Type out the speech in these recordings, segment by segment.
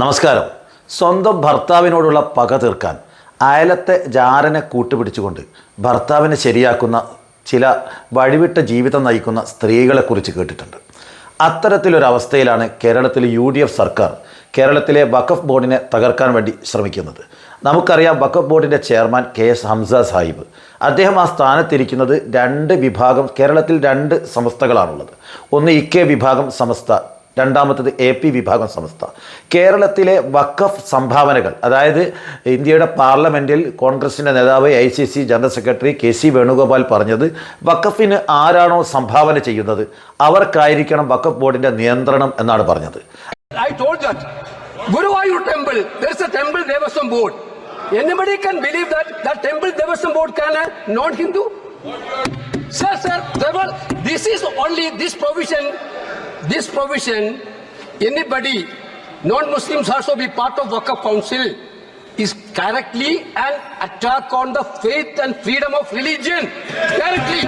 നമസ്കാരം. സ്വന്തം ഭർത്താവിനോടുള്ള പക തീർക്കാൻ അയലത്തെ ജാരനെ കൂട്ടുപിടിച്ചുകൊണ്ട് ഭർത്താവിനെ ശരിയാക്കുന്ന ചില വഴിവിട്ട ജീവിതം നയിക്കുന്ന സ്ത്രീകളെക്കുറിച്ച് കേട്ടിട്ടുണ്ട്. അത്തരത്തിലൊരവസ്ഥയിലാണ് കേരളത്തിലെ UDF സർക്കാർ കേരളത്തിലെ വഖഫ് ബോർഡിനെ തകർക്കാൻ വേണ്ടി ശ്രമിക്കുന്നത്. നമുക്കറിയാം, വഖഫ് ബോർഡിൻ്റെ ചെയർമാൻ KS ഹംസ സാഹിബ്, അദ്ദേഹം ആ സ്ഥാനത്തിരിക്കുന്നത് രണ്ട് വിഭാഗം, കേരളത്തിൽ രണ്ട് സംസ്ഥകളാണുള്ളത്. ഒന്ന് EK വിഭാഗം സംസ്ഥ, രണ്ടാമത്തത് AP വിഭാഗം സംസ്ഥ. കേരളത്തിലെ വഖഫ് സംഭാവനകൾ, അതായത് ഇന്ത്യയുടെ പാർലമെൻറ്റിൽ കോൺഗ്രസിൻ്റെ നേതാവ് ICC general secretary KC Venugopal പറഞ്ഞത്, വഖഫിന് ആരാണോ സംഭാവന ചെയ്യുന്നത് അവർക്കായിരിക്കണം വഖഫ് ബോർഡിൻ്റെ നിയന്ത്രണം എന്നാണ് പറഞ്ഞത്. I told that Guruvayur temple, there is a temple Devaswam board. Anybody can believe that temple Devaswam board can a non-Hindu? Sir, this is only this provision, anybody, non-Muslims also be part of Waqf Council, is directly an attack on the faith and freedom of religion. Directly.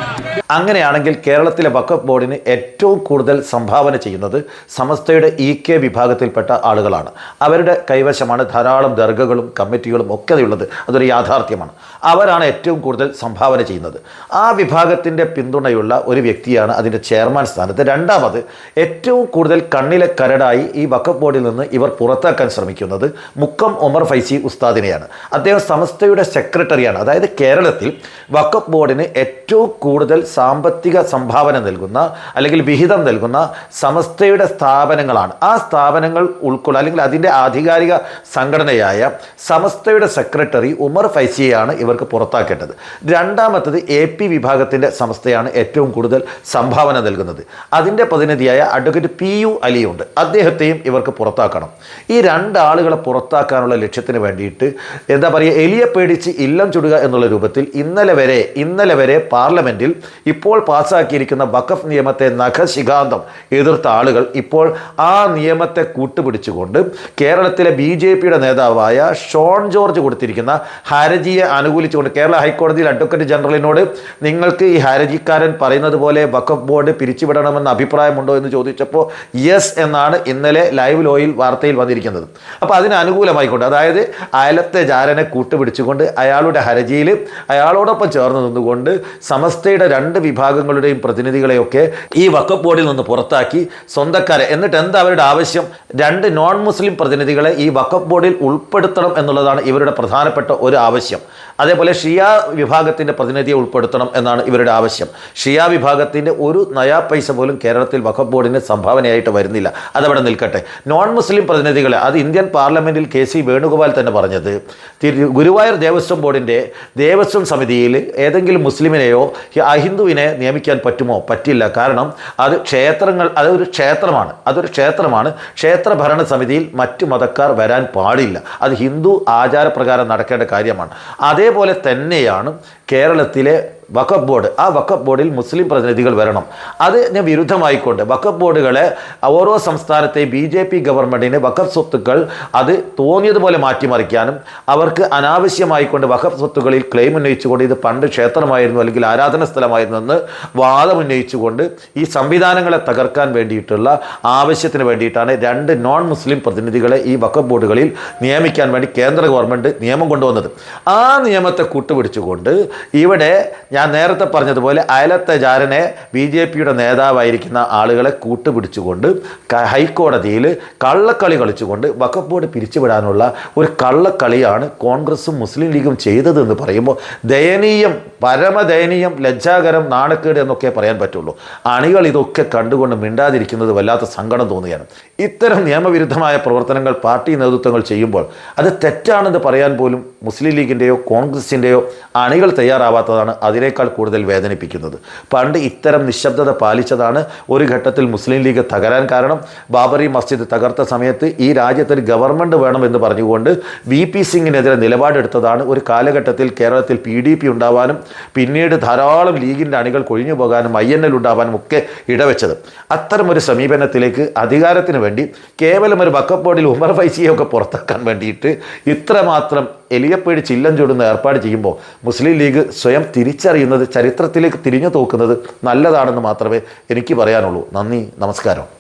അങ്ങനെയാണെങ്കിൽ കേരളത്തിലെ വഖഫ് ബോർഡിന് ഏറ്റവും കൂടുതൽ സംഭാവന ചെയ്യുന്നത് സമസ്തയുടെ EK വിഭാഗത്തിൽപ്പെട്ട ആളുകളാണ്. അവരുടെ കൈവശമാണ് ധാരാളം ദർഗകളും കമ്മിറ്റികളും ഒക്കെ ഉള്ളത്. അതൊരു യാഥാർത്ഥ്യമാണ്. അവരാണ് ഏറ്റവും കൂടുതൽ സംഭാവന ചെയ്യുന്നത്. ആ വിഭാഗത്തിൻ്റെ പിന്തുണയുള്ള ഒരു വ്യക്തിയാണ് അതിൻ്റെ ചെയർമാൻ സ്ഥാനത്ത്. രണ്ടാമത്, ഏറ്റവും കൂടുതൽ കണ്ണിലെ കരടായി ഈ വഖഫ് ബോർഡിൽ നിന്ന് ഇവർ പുറത്താക്കാൻ ശ്രമിക്കുന്നത് മുക്കം ഒമർ ഫൈസി ഉസ്താദിനെയാണ്. അദ്ദേഹം സമസ്തയുടെ സെക്രട്ടറിയാണ്. അതായത് കേരളത്തിൽ വഖഫ് ബോർഡിന് ഏറ്റവും കൂടുതൽ സാമ്പത്തിക സംഭാവന നൽകുന്ന അല്ലെങ്കിൽ വിഹിതം നൽകുന്ന സമസ്തയുടെ സ്ഥാപനങ്ങളാണ്. ആ സ്ഥാപനങ്ങൾ ഉൾക്കൊള്ളുക അല്ലെങ്കിൽ അതിൻ്റെ ആധികാരിക സംഘടനയായ സമസ്തയുടെ സെക്രട്ടറി ഉമർ ഫൈസിയെയാണ് ഇവർക്ക് പുറത്താക്കേണ്ടത്. രണ്ടാമത്തത് AP വിഭാഗത്തിൻ്റെ സംസ്ഥയാണ് ഏറ്റവും കൂടുതൽ സംഭാവന നൽകുന്നത്. അതിൻ്റെ പ്രതിനിധിയായ അഡ്വക്കേറ്റ് PU അലിയുണ്ട്. അദ്ദേഹത്തെയും ഇവർക്ക് പുറത്താക്കണം. ഈ രണ്ടാളുകളെ പുറത്താക്കാനുള്ള ലക്ഷ്യത്തിന് വേണ്ടിയിട്ട് എന്താ പറയുക, എലിയെ പേടിച്ച് ഇല്ലം ചുടുക എന്നുള്ള രൂപത്തിൽ ഇന്നലെ വരെ പാർലമെൻറ്റിൽ ഇപ്പോൾ പാസ്സാക്കിയിരിക്കുന്ന വഖഫ് നിയമത്തെ നഖശിഖാന്തം എതിർത്ത ആളുകൾ ഇപ്പോൾ ആ നിയമത്തെ കൂട്ടുപിടിച്ചുകൊണ്ട് കേരളത്തിലെ BJPയുടെ നേതാവായ ഷോൺ ജോർജ് കൊടുത്തിരിക്കുന്ന ഹർജിയെ അനുകൂലിച്ചുകൊണ്ട് കേരള ഹൈക്കോടതിയിൽ അഡ്വക്കേറ്റ് ജനറലിനോട് നിങ്ങൾക്ക് ഈ ഹർജിക്കാരൻ പറയുന്നത് പോലെ വഖഫ് ബോർഡ് പിരിച്ചുവിടണമെന്ന അഭിപ്രായമുണ്ടോ എന്ന് ചോദിച്ചപ്പോൾ യെസ് എന്നാണ് ഇന്നലെ ലൈവ് ലോയിൽ വാർത്തയിൽ വന്നിരിക്കുന്നത്. അപ്പോൾ അതിന് അനുകൂലമായിക്കൊണ്ട്, അതായത് അയലത്തെ ജാരനെ കൂട്ടുപിടിച്ചുകൊണ്ട് അയാളുടെ ഹർജിയിൽ അയാളോടൊപ്പം ചേർന്ന് നിന്നുകൊണ്ട് സമസ്തയുടെ രണ്ട് വിഭാഗങ്ങളുടെയും പ്രതിനിധികളെയൊക്കെ ഈ വഖഫ് ബോർഡിൽ നിന്ന് പുറത്താക്കി സ്വന്തക്കാരെ, എന്നിട്ട് എന്താ അവരുടെ ആവശ്യം, രണ്ട് നോൺ മുസ്ലിം പ്രതിനിധികളെ ഈ വഖഫ് ബോർഡിൽ ഉൾപ്പെടുത്തണം എന്നുള്ളതാണ് ഇവരുടെ പ്രധാനപ്പെട്ട ഒരു ആവശ്യം. അതേപോലെ ഷിയ വിഭാഗത്തിൻ്റെ പ്രതിനിധിയെ ഉൾപ്പെടുത്തണം എന്നാണ് ഇവരുടെ ആവശ്യം. ഷിയ വിഭാഗത്തിൻ്റെ ഒരു നയാ പൈസ പോലും കേരളത്തിൽ വഖഫ് ബോർഡിന് സംഭാവനയായിട്ട് വരുന്നില്ല. അതവിടെ നിൽക്കട്ടെ. നോൺ മുസ്ലിം പ്രതിനിധികളെ, അത് ഇന്ത്യൻ പാർലമെൻറ്റിൽ KC വേണുഗോപാൽ തന്നെ പറഞ്ഞത്, ഗുരുവായൂർ ദേവസ്വം ബോർഡിൻ്റെ ദേവസ്വം സമിതിയിൽ ഏതെങ്കിലും മുസ്ലിമിനെയോ അഹിന്ദുവിനെ നിയമിക്കാൻ പറ്റുമോ? പറ്റില്ല. കാരണം അതൊരു ക്ഷേത്രമാണ്. ക്ഷേത്ര ഭരണ സമിതിയിൽ മറ്റു മതക്കാർ വരാൻ പാടില്ല. അത് ഹിന്ദു ആചാരപ്രകാരം നടക്കേണ്ട കാര്യമാണ്. അതേപോലെ തന്നെയാണ് കേരളത്തിലെ വഖഫ് ബോർഡ്. ആ വഖഫ് ബോർഡിൽ മുസ്ലിം പ്രതിനിധികൾ വരണം. അതിന് വിരുദ്ധമായിക്കൊണ്ട് വഖഫ് ബോർഡുകളെ ഓരോ സംസ്ഥാനത്തെയും BJP ഗവൺമെൻറ്റിന് വഖഫ് സ്വത്തുക്കൾ അത് തോന്നിയതുപോലെ മാറ്റിമറിക്കാനും അവർക്ക് അനാവശ്യമായിക്കൊണ്ട് വഖഫ് സ്വത്തുക്കളിൽ ക്ലെയിം ഉന്നയിച്ചുകൊണ്ട് ഇത് പണ്ട് ക്ഷേത്രമായിരുന്നു അല്ലെങ്കിൽ ആരാധന സ്ഥലമായിരുന്നു എന്ന് വാദമുന്നയിച്ചുകൊണ്ട് ഈ സംവിധാനങ്ങളെ തകർക്കാൻ വേണ്ടിയിട്ടുള്ള ആവശ്യത്തിന് വേണ്ടിയിട്ടാണ് രണ്ട് നോൺ മുസ്ലിം പ്രതിനിധികളെ ഈ വഖഫ് ബോർഡുകളിൽ നിയമിക്കാൻ വേണ്ടി കേന്ദ്ര ഗവൺമെൻറ് നിയമം കൊണ്ടുവന്നത്. ആ നിയമത്തെ കൂട്ടുപിടിച്ചുകൊണ്ട് ഇവിടെ ഞാൻ നേരത്തെ പറഞ്ഞതുപോലെ അയലത്തെ ജാരനെ BJPയുടെ നേതാവായിരിക്കുന്ന ആളുകളെ കൂട്ടുപിടിച്ചുകൊണ്ട് ഹൈക്കോടതിയിൽ കള്ളക്കളി കളിച്ചുകൊണ്ട് വഖഫ് ബോർഡ് പിരിച്ചുവിടാനുള്ള ഒരു കള്ളക്കളിയാണ് കോൺഗ്രസും മുസ്ലിം ലീഗും ചെയ്തതെന്ന് പറയുമ്പോൾ ദയനീയം, പരമദയനീയം, ലജ്ജാകരം, നാണക്കേട് എന്നൊക്കെ പറയാൻ പറ്റുള്ളൂ. അണികൾ ഇതൊക്കെ കണ്ടുകൊണ്ട് മിണ്ടാതിരിക്കുന്നത് വല്ലാത്ത സങ്കടം തോന്നുകയാണ്. ഇത്തരം നിയമവിരുദ്ധമായ പ്രവർത്തനങ്ങൾ പാർട്ടി നേതൃത്വങ്ങൾ ചെയ്യുമ്പോൾ അത് തെറ്റാണെന്ന് പറയാൻ പോലും മുസ്ലിം ലീഗിൻ്റെയോ കോൺഗ്രസിൻ്റെയോ അണികൾ തയ്യാറാവാത്തതാണ് അതിനേക്കാൾ കൂടുതൽ വേദനിപ്പിക്കുന്നത്. പണ്ട് ഇത്തരം നിശബ്ദത പാലിച്ചതാണ് ഒരു ഘട്ടത്തിൽ മുസ്ലിം ലീഗ് തകരാൻ കാരണം. ബാബറി മസ്ജിദ് തകർത്ത സമയത്ത് ഈ രാജ്യത്തൊരു ഗവൺമെൻറ് വേണമെന്ന് പറഞ്ഞുകൊണ്ട് VP സിംഗിനെതിരെ നിലപാടെടുത്തതാണ് ഒരു കാലഘട്ടത്തിൽ കേരളത്തിൽ PDP ഉണ്ടാവാനും പിന്നീട് ധാരാളം ലീഗിൻ്റെ അണികൾ കൊഴിഞ്ഞു പോകാനും INL ഉണ്ടാവാനും ഒക്കെ ഇടവെച്ചത്. അത്തരമൊരു സമീപനത്തിലേക്ക് അധികാരത്തിന് വേണ്ടി കേവലം ഒരു വഖഫ് ബോർഡിൽ ഉമർ ഫൈസിയെയൊക്കെ പുറത്താക്കാൻ വേണ്ടിയിട്ട് ഇത്രമാത്രം എലിയപ്പേടി ചില്ലം ചൂടുന്ന ഏർപ്പാട് ചെയ്യുമ്പോൾ മുസ്ലിം ലീഗ് സ്വയം തിരിച്ചറിയുന്നത്, ചരിത്രത്തിലേക്ക് തിരിഞ്ഞു നോക്കുന്നത് നല്ലതാണെന്ന് മാത്രമേ എനിക്ക് പറയാനുള്ളൂ. നന്ദി, നമസ്കാരം.